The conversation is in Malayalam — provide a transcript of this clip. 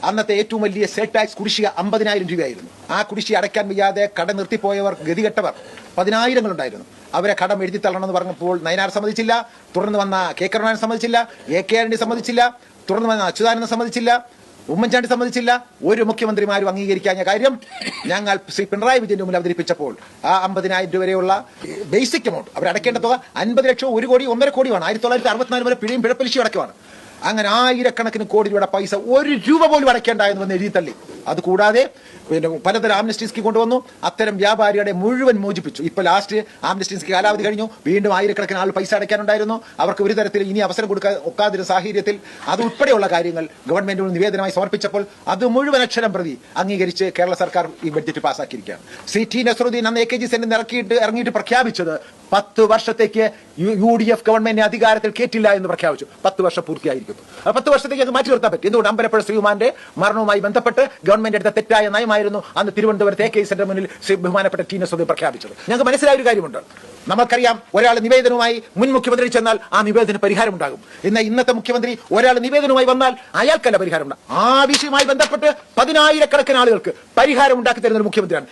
അന്നത്തെ ഏറ്റവും വലിയ സെൽ ടാക്സ് കുടിശ്ശിക 50,000 രൂപയായിരുന്നു. ആ കുടിശ്ശിക അടയ്ക്കാൻ വയ്യാതെ കട നിർത്തിപ്പോയവർ, ഗതികെട്ടവർ 10,000 ഉണ്ടായിരുന്നു. അവരെ കടം എഴുതി തള്ളണമെന്ന് പറഞ്ഞപ്പോൾ നയനാർ സമ്മതിച്ചില്ല, തുടർന്ന് വന്ന കെ കരുണാകരൻ സമ്മതിച്ചില്ല, AK ആന്റണി സമ്മതിച്ചില്ല, തുടർന്ന് വന്ന അച്യുതാനന്ദൻ സമ്മതിച്ചില്ല, ഉമ്മൻചാണ്ടി സമ്മതിച്ചില്ല. ഒരു മുഖ്യമന്ത്രിമാരും അംഗീകരിക്കാഞ്ഞ കാര്യം ഞങ്ങൾ ശ്രീ പിണറായി വിജയന്റെ മുന്നിൽ അവതരിപ്പിച്ചപ്പോൾ ആ 50,000 രൂപ വരെയുള്ള ബേസിക് എമൗണ്ട് അവരടക്കേണ്ട തുക 50 ലക്ഷം, 1 കോടി, 1.5 കോടിയാണ്. 1964 വരെ പിഴയും പിഴപ്പലിശയും അടക്കമാണ്. അങ്ങനെ ആയിരക്കണക്കിന് കോടി രൂപയുടെ പൈസ 1 രൂപ പോലും അടയ്ക്കേണ്ടായെന്ന് എഴുതി തള്ളി. അതുകൂടാതെ പിന്നെ പലതരം ആംനസ്റ്റി സ്കീം കൊണ്ടുവന്നു. അത്തരം വ്യാപാരികളെ മുഴുവൻ മോചിപ്പിച്ചു. ഇപ്പൊ ലാസ്റ്റ് ആംനസ്റ്റി സ്കീം കാലാവധി കഴിഞ്ഞു. വീണ്ടും ആയിരക്കണക്കിന് ആൾ പൈസ അടയ്ക്കാനുണ്ടായിരുന്നു. അവർക്ക് ഒരു തരത്തിൽ ഇനി അവസരം ഒക്കാതിരുന്ന സാഹചര്യത്തിൽ അത് ഉൾപ്പെടെയുള്ള കാര്യങ്ങൾ ഗവൺമെന്റിന് നിവേദനമായി സമർപ്പിച്ചപ്പോൾ അത് മുഴുവൻ അക്ഷരം പ്രതി അംഗീകരിച്ച് കേരള സർക്കാർ ഈ ബഡ്ജറ്റ് പാസ്സാക്കിയിരിക്കുകയാണ്. CT നസറുദ്ദീൻ അന്ന് AKG സെന്റിൽ ഇറങ്ങിയിട്ട് പ്രഖ്യാപിച്ചത് 10 വർഷത്തേക്ക് UDF ഗവൺമെന്റിനെ അധികാരത്തിൽ കേറ്റില്ല എന്ന് പ്രഖ്യാപിച്ചു. 10 വർഷം പൂർത്തിയായിരിക്കുന്നു. 10 വർഷത്തേക്ക് അത് മാറ്റി നിർത്താൻ പറ്റും. എന്തുകൊണ്ട്? അമ്പലപ്പുഴ ശ്രീകുമാറിന്റെ മരണവുമായി ബന്ധപ്പെട്ട് ഗവൺമെന്റ് എടുത്ത തെറ്റായ നയമായിരുന്നു അന്ന് തിരുവനന്തപുരത്ത് AKG സെന്റർ മുന്നിൽ ബഹുമാനപ്പെട്ട ടി നസറുദ്ദീൻ പ്രഖ്യാപിച്ചത്. ഞങ്ങൾക്ക് മനസ്സിലായ ഒരു കാര്യമുണ്ട്. നമുക്കറിയാം, ഒരാൾ നിവേദനവുമായി മുൻ മുഖ്യമന്ത്രി ചെന്നാൽ ആ നിവേദന പരിഹാരം ഉണ്ടാകും. ഇന്നത്തെ മുഖ്യമന്ത്രി ഒരാൾ നിവേദനവുമായി വന്നാൽ അയാൾക്കല്ല പരിഹാരം ഉണ്ടാകും. ആ വിഷയവുമായി ബന്ധപ്പെട്ട് 10,000 കണക്കിന് ആളുകൾക്ക് പരിഹാരം ഉണ്ടാക്കി തരുന്ന ഒരു മുഖ്യമന്ത്രിയാണ്.